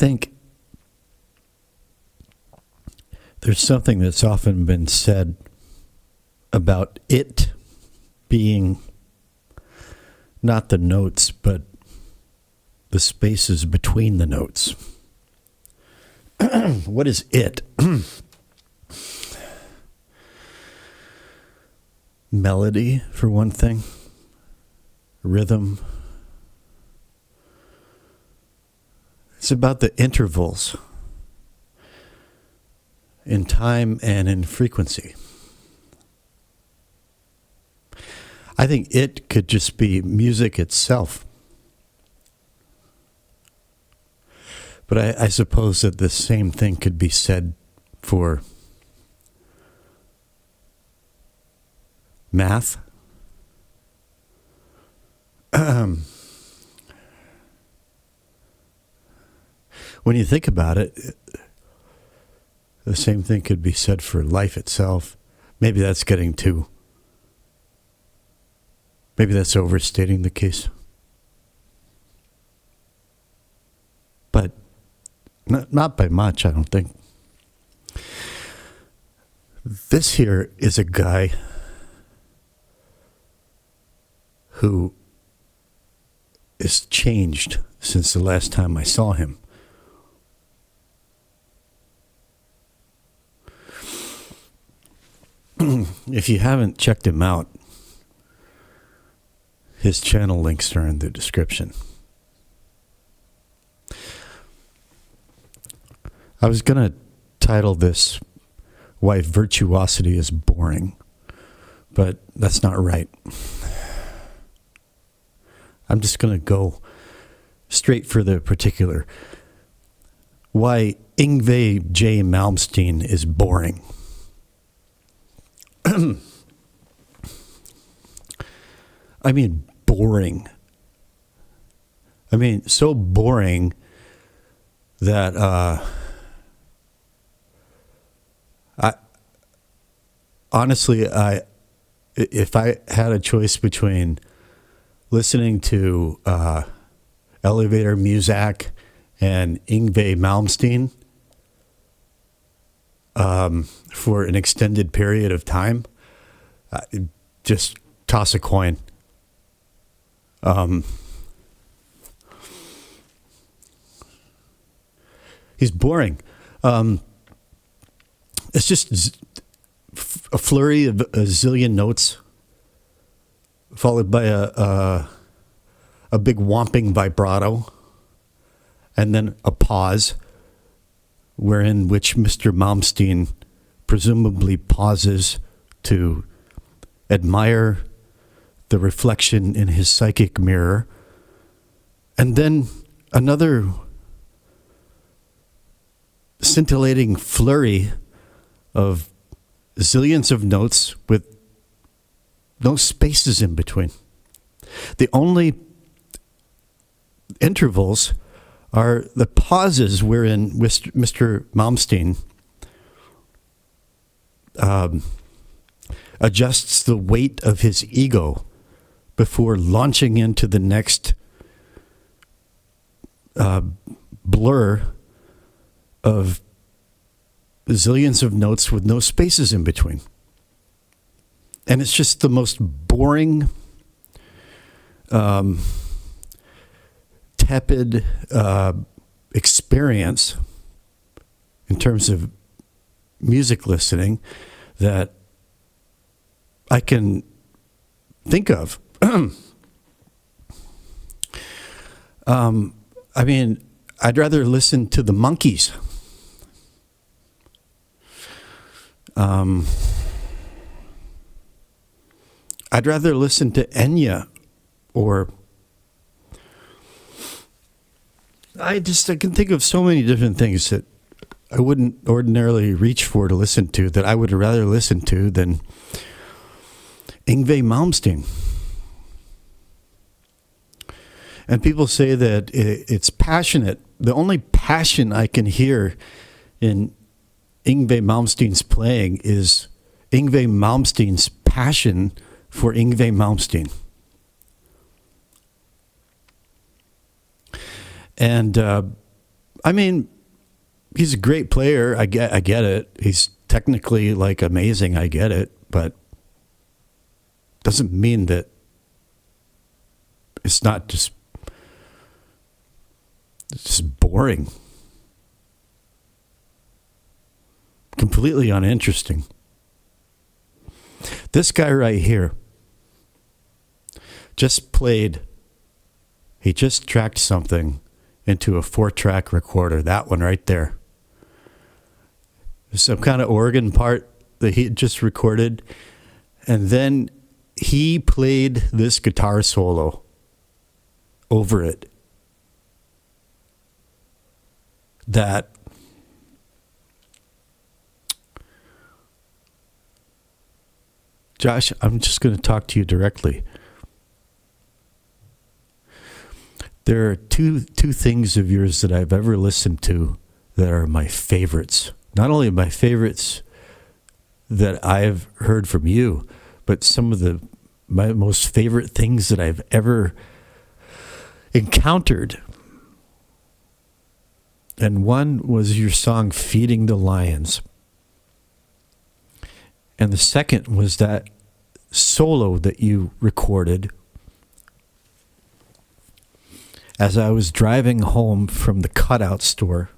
think there's something that's often been said about it being not the notes, but the spaces between the notes. What is it? Melody, for one thing. Rhythm. It's about the intervals in time and in frequency. I think it could just be music itself. But I suppose that the same thing could be said for math. When you think about it, the same thing could be said for life itself. Maybe that's overstating the case. But not by much, I don't think. This here is a guy who is changed since the last time I saw him. If you haven't checked him out, his channel links are in the description. I was going to title this Why Virtuosity is Boring, but that's not right. I'm just going to go straight for the particular. Why Yngwie J. Malmsteen is boring. I mean, boring. I mean, so boring that if I had a choice between listening to Elevator Muzak and Yngwie Malmsteen for an extended period of time, just toss a coin. He's boring. It's just a flurry of a zillion notes, followed by a big whomping vibrato, and then a pause, wherein which Mr. Malmsteen presumably pauses to admire the reflection in his psychic mirror, and then another scintillating flurry of zillions of notes with no spaces in between. The only intervals are the pauses wherein Mr. Malmsteen adjusts the weight of his ego before launching into the next blur of zillions of notes with no spaces in between. And it's just the most boring, tepid experience in terms of music listening that I can think of. I mean, I'd rather listen to the Monkees. I'd rather listen to Enya, or I can think of so many different things that I wouldn't ordinarily reach for to listen to, that I would rather listen to than Yngwie Malmsteen. And people say that it's passionate. The only passion I can hear in Yngwie Malmsteen's playing is Yngwie Malmsteen's passion for Yngwie Malmsteen. And I mean, he's a great player. I get it. He's technically like amazing. I get it, but doesn't mean that it's not just boring, completely uninteresting. This guy right here just played. He just tracked something into a 4-track recorder. That one right there. Some kind of organ part that he just recorded. And then he played this guitar solo over it. That Josh, I'm just going to talk to you directly. There are two things of yours that I've ever listened to that are my favorites. Not only my favorites that I've heard from you, but some of my most favorite things that I've ever encountered. And one was your song Feeding the Lions. And the second was that solo that you recorded as I was driving home from the cutout store.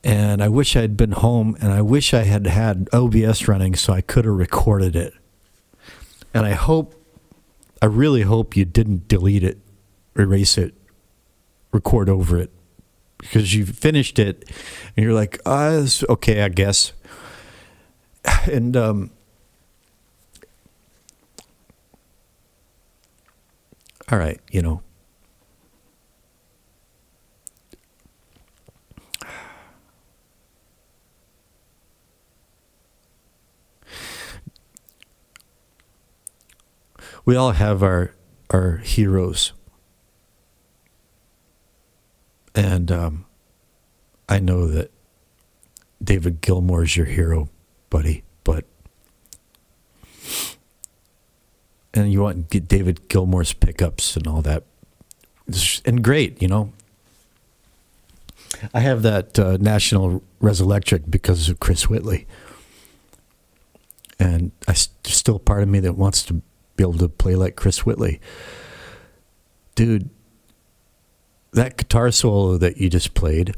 And I wish I'd been home, and I wish I had had OBS running so I could have recorded it. And I really hope you didn't delete it, erase it, record over it. Because you finished it, and you're like, it's okay, I guess. And all right, we all have our heroes. And I know that David Gilmour's your hero, buddy, and you want to get David Gilmour's pickups and all that. And great, I have that National Reselectric because of Chris Whitley. And there's still part of me that wants to be able to play like Chris Whitley. Dude, that guitar solo that you just played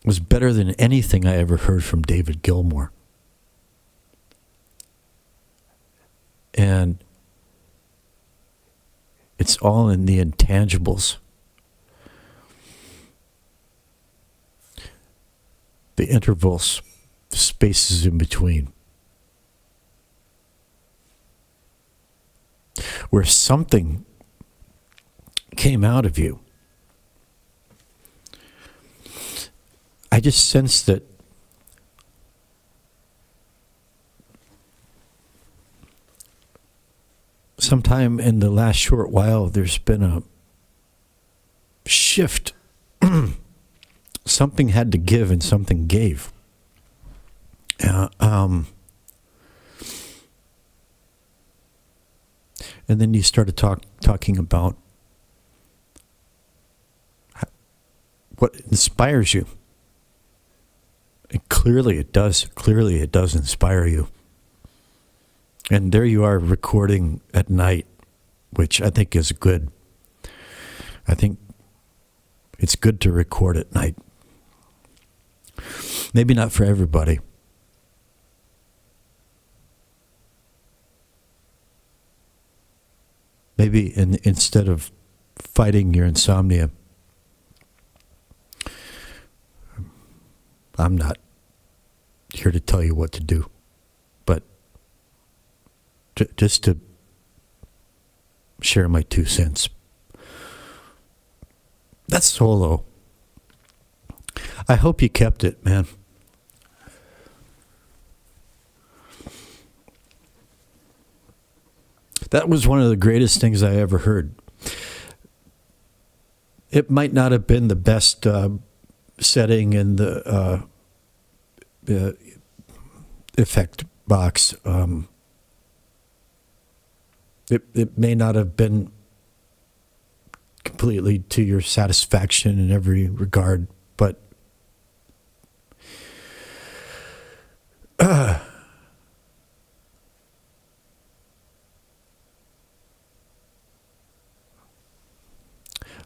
was better than anything I ever heard from David Gilmour. And it's all in the intangibles. The intervals, the spaces in between. Where something came out of you. I just sense that sometime in the last short while, there's been a shift. Something had to give and something gave. And then you started talking about what inspires you. And clearly it does. Clearly it does inspire you. And there you are recording at night, which I think is good. I think it's good to record at night. Maybe not for everybody. Maybe instead of fighting your insomnia, I'm not here to tell you what to do, but just to share my 2 cents. That's solo. I hope you kept it, man. That was one of the greatest things I ever heard. It might not have been the best setting in the effect box. It may not have been completely to your satisfaction in every regard, but well,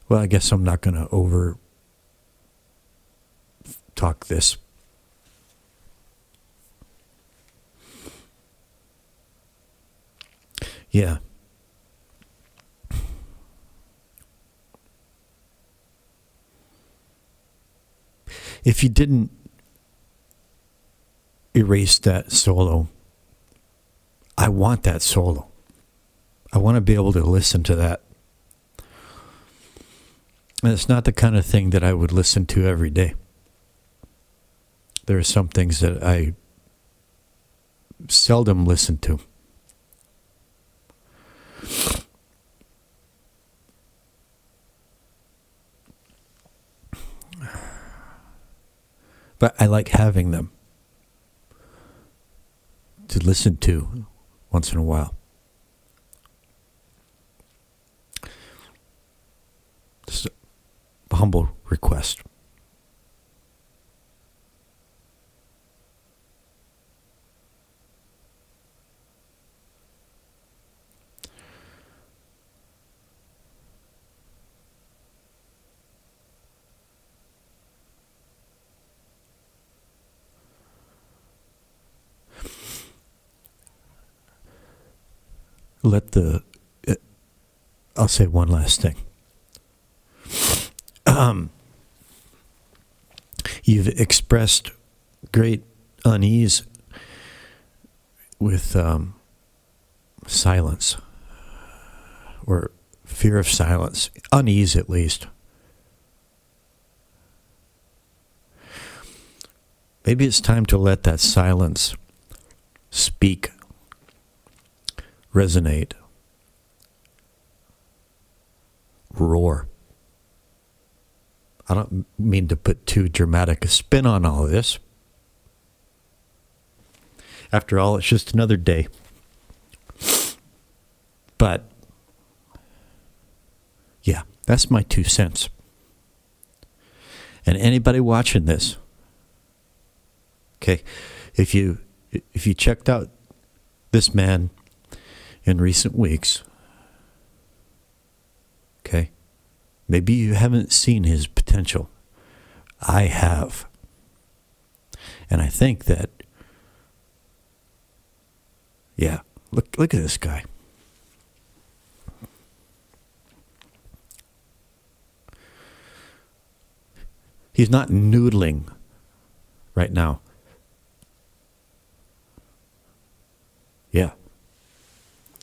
I guess I'm not going to over talk this. Yeah. If you didn't erase that solo, I want that solo. I want to be able to listen to that. And it's not the kind of thing that I would listen to every day. There are some things that I seldom listen to. But I like having them to listen to once in a while. Just a humble request. I'll say one last thing. You've expressed great unease with silence, or fear of silence, unease at least. Maybe it's time to let that silence speak, resonate, roar. I don't mean to put too dramatic a spin on all of this. After all, it's just another day. But, yeah, that's my 2 cents. And anybody watching this, okay, if you checked out this man in recent weeks, okay, maybe you haven't seen his potential. I have. And I think that, yeah, look at this guy. He's not noodling right now. Yeah.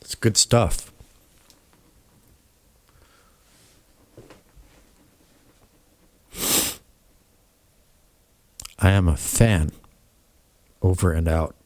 It's good stuff. I am a fan. Over and out.